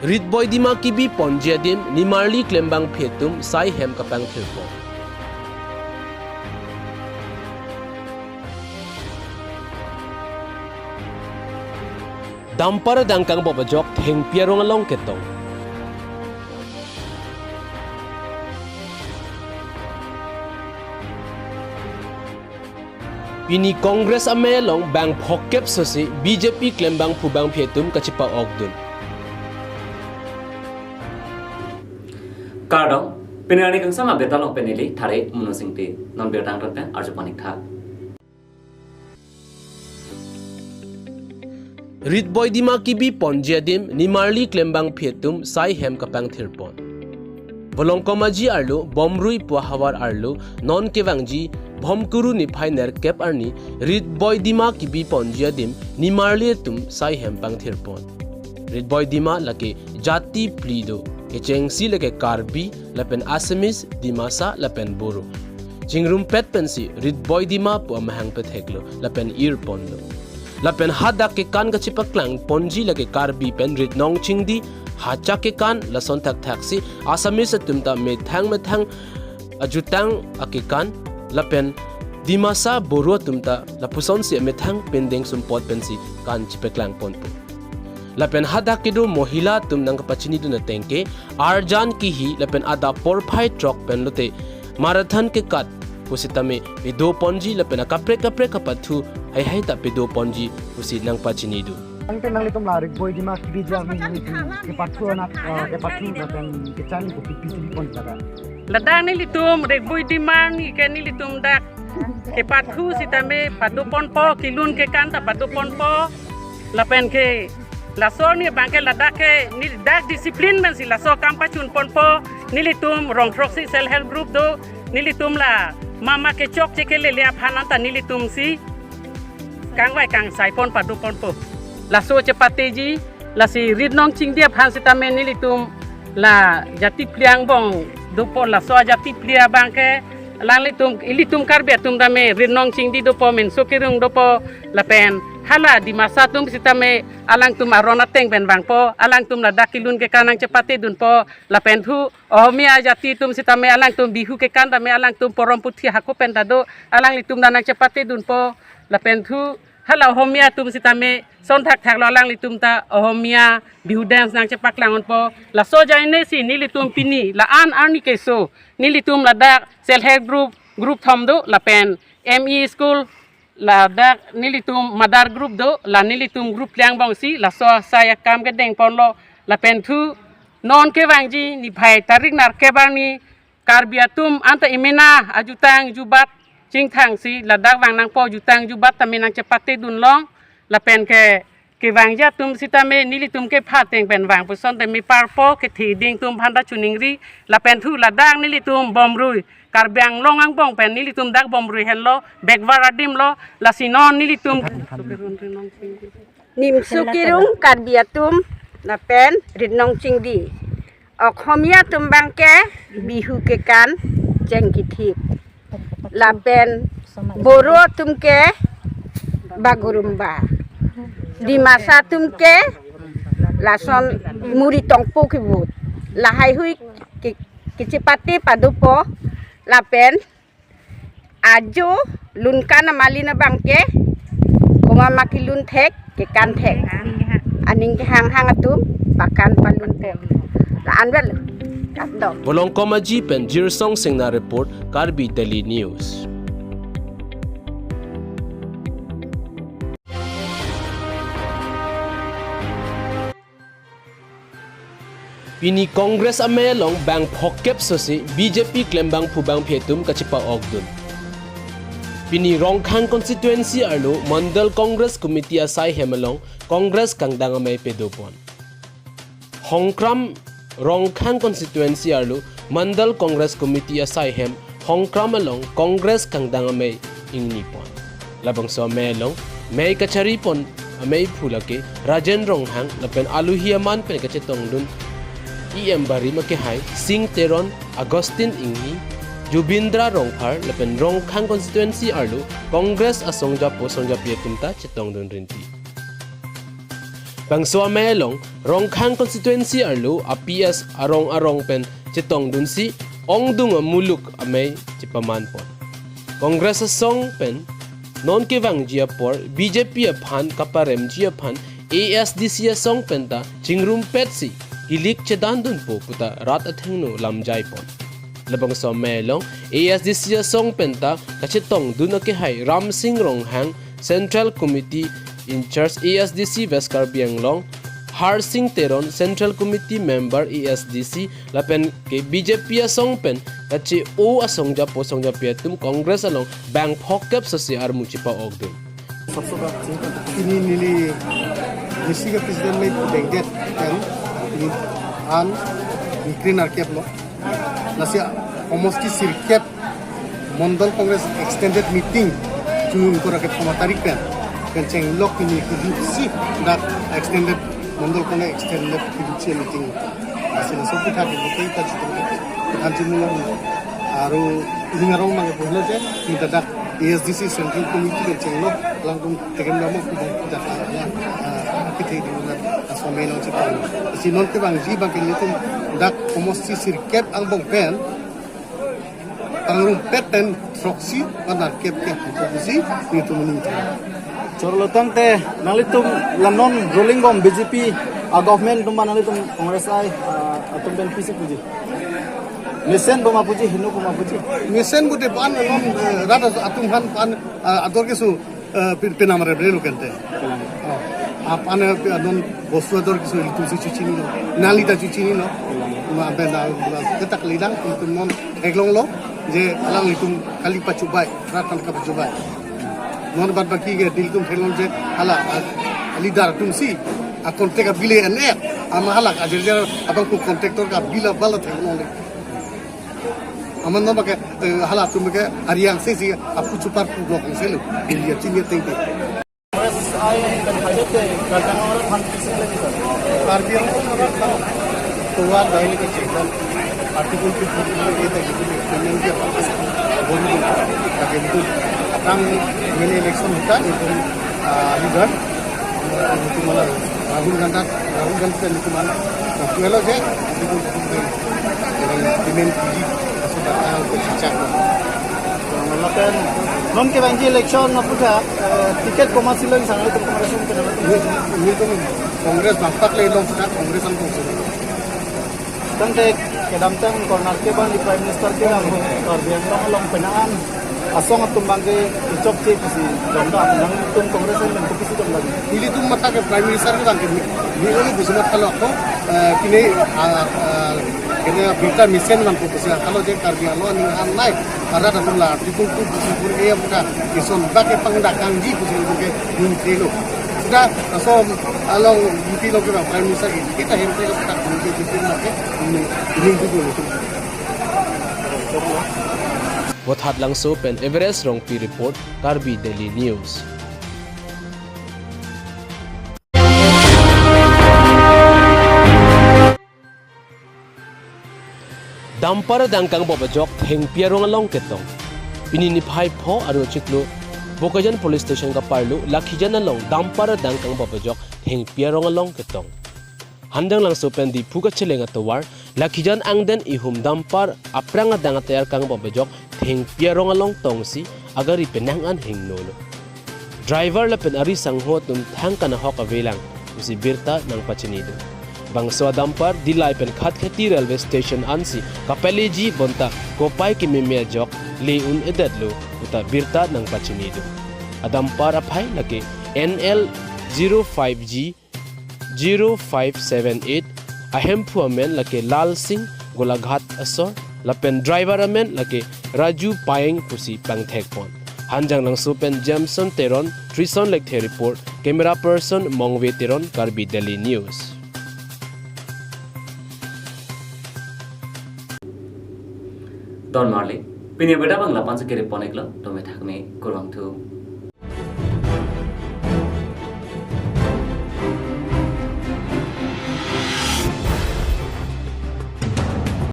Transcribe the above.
Rit boy dima kibi ponjadim nimarli klembang phetum sai hem kapang thirpo. Dampar dangkang bobajok theng pierong along ketong. Pini Congress amelong bang phokep sosi BJP klembang phubang phetum kachipa ogdun. Kardong, penilani kang sama betalong penili thare munasingti non betang tonten arjupanik thak. Rit boy dima kibi ponjadim nimarli klembang phetum sai hem kapang thirpon. Volongkomaji arlu bomrui puahawar arlu non kevangji भमकुरु नि फाइनर कैप Arni rid boy दिमा की बी पॉन्जिया दिम निमारले तुम साई हेम्पांग थिरपोन रिड बॉय दिमा लके जाति प्लीदो के चेंगसी लके कार्बी लपेन आसमिस दिमासा लपेन बोरो जिंगरुम पेट पेंसी रिड बॉय दिमा पो महंग पे थेकलो लपेन ईर पोंलो लपेन हादा के कान का चिपकलांग पोंजी लके कार्बी पेन रिड नोंग चिंगदी हाचा के कान लसन थक थकसी आसमिस तुमता में थंग अजुतांग अके कान lapen dimasa boro tumta lapuson si methang pendeng sumpot pensi kan chipeklang ponpo lapen hada kido mohila tum nang kapachini du na tengke arjan ki hi lapen ada porphai truck pen lote marathon ke kat pusitame pedo ponji lapen kapre kapathu hai ta pedo ponji pusi nang pachini du ang tenang litom larik boy di mas bidang ni ke pathu anak ke pathu lapen ke chan ko pipisi pon daga ladang ni litum rek boy di man ni ke ni litum dak ke pathu sitame padu ponpo kilun ke kan ta padu ponpo lapen ke laso ni bangke ladak ke ni dak disiplin men si laso kampa chun ponpo ni litum rong proxy self help group do ni litum la mama ke chok che ke le lia phanan ta ni litum si kang wai kang sai pon padu ponpo laso cepate ji la si rid nong ching dia phan sitame ni litum la jati pliang bong dopo la so jati plia bangke lang ilitum karbe tum dame rinong ching di dopo men sokirung dopo la pen hala di masa tum sitame alang tum arona teng ben bangpo alang tum la dakilun ke kanang cepate dun po la pen thu ohmia jati tum sitame alang tum bihu ke kan dame alang tum porom puthi haku pen dado alang litum danang cepate dun po la pen thu hala ohmia tum sitame son thak lo alang litum ta ohmia bihu dance nang cepak langon po la so jaine si nilitum pini la an arni ke so nilitum la dak self help group thom do la pen me school la dak nilitum madar group do la nilitum group liang bang si la so saya kam ke deng pon lo la pen thu non ke wangji ni bhai tarik nar ke bang ni karbiatum anta imena ajutang jubat ching thang si la dak wang nang po jutang jubat taminang cepate dun long la pen ke wangja tum sitame nilitum ke phateng pen wang puson te mi parpo ke thi ding tum phanda chuningri la pen thu la dang nilitum bomrui karbyang longang bong pen nilitum dak bomrui hello bekvaradim lo la sinon nilitum nim sukirung karbiatum la pen rinong chingdi okhomia tum bangke bihu ke kan jengkithip la pen boro tum ke bagurumba di masa tum ke lason muri tongpo ke but la hai hui ke cepate padupo la pen ajo lunkan malina bangke koma makilun thek ke kan thek aning ke hang atum pakan palun te la anbel kapdo Volongkomaji pen jirsong singna report Karbi Daily News. Pini Congress amelong bang phokep sosi BJP klembang phubang phetum kachipa ogdun. Pini Rongkhang constituency arlo Mandal Congress Committee asai hemalong Congress kangdang amay pedopon. Hongkram Rongkhang constituency arlo Mandal Congress Committee asai hem Hongkram along Congress kangdang amay ingnipon. Labang so amelong may kacharipon amay phulake Rajen Ronghang lapen aluhiaman pen kachetong dun Bari Makehai, Sing Teron, Agustin Ingni, Jubindra Rongphar, Lapen Rongkhang constituency arlo, Congress asongja po songja pietumta chetong dun rinti. Bangso melong rongkhang constituency arlo APS arong pen chitong dunsi ongdung muluk amay chipaman pon. Congress song pen non kevang jia por BJP aphan kaparem jia phan ASDC song pen ta chingrum petsi gilik chedan dun po puta rat athengno lamjai pon. Labang so melong ASDC song pen ta kachitong dun ke hai Ram Singh Ronghang Central Committee in charge ASDC Veskar Bianglong Har Singh Teron Central Committee member ASDC lapen ke BJP song pen kachi o asong ja po song ja pietum Congress along bang phokep sosi armu chipa ogdun ini nili Misiga President may pudengget kan ni an mikrin arkep lo nasi almost ki sirkep Mondal Congress extended meeting jun ko raket komatari kan ceng lok ini kudusi dak extended Mondal Congress extended kudusi meeting nasi naso kita di kita kanjeng mula aru ini ngarong mang boleh je kita dak ASDC Central Committee ceng lok langkung tegem lama kita ya kita di mana asomeno cepat si non ke bang ji bang itu dak komosi sirkep ang bong pen pangrung peten proxy pada kep proxy itu meningkat Chorlotang te nalitum lanon rolling bomb BJP government tumba nalitum Congress ai atum ben PC puji Mesen boma puji hinu boma puji mesen gute pan non rada atum han pan ador kesu penamare brelo kente apane non bosu ador kesu itu cuci ni no nalita cuci ni no ma benda ketak lidang itu non eglong lo je alang itu kali pacubai ratan ka pacubai non bad baki ge diltum felon je hala lidar tumsi a kontek a bile ene ama hala ajer abang ku kontraktor ka bila bala thekno le aman no bake hala tum ke ariang se apu chupar ku blok selu ilia chinya tengte Congress ai kan hajat te kalkan orang han PC lagi sir karbiang tuwa daily ke chekan article 2 ke te gitu kemen ke papas boni ka gitu tang mini election hutan itu leader itu malah Rahul Gandhi itu mana kalau je itu kemen puji asal ke cicak Melakukan non ke banji election napuja tiket komasi lagi sangat itu Congress itu Congress nampak le long sudah Congress ang kongsi tante kedamtang kornar ke bang di Prime Minister ke or biang long penaan asong tumbang ke ucap ke kisi domda nang tum Congress ang kisi domda ini tuh mata ke Prime Minister ke bangke ini business kalau aku kini berita misen man ko kasi kalau je karbiang lo ni anai para dalam la tipul tu sipur ke muda ison bake pangdakang ji ko ke nin kilo sudah so along yuti lo ke Prime Minister kita hempe ke tak ni ke ke ini dulu Wathat lang so pen Everest Rongpi report Karbi Daily News. Dampar dangkang bobajok heng piarong along ketong. Pinini phai pho aro chiklo Bokajan Police Station ka parlo lakhijan along dampar dangkang bobajok heng piarong along ketong. Handang lang so pen di phuka chelenga towar lakhijan angden ihum dampar apranga dangatayar kang bobajok heng piarong along tongsi agari penangan heng nolo. Driver la pen ari sangho tum thang kana hok avelang usi birta nang pachinido. Bangso dampar dilai pen khat khati railway station ansi kapeleji bonta kopai ki memia jok leun edadlo uta birta nang pachinido. Adampar aphai lake NL 05G 0578 ahem phuamen lake Lal Singh Golaghat asor lapen driver amen lake Raju Paeng pusi pangthek pon. Hanjang lang supen Jameson Teron Trison Lekhe report camera person Mongwe Teron Karbi Daily News. Don Marley, pinya beda bang lapan sekiri poneklo, domet hakme kurang tu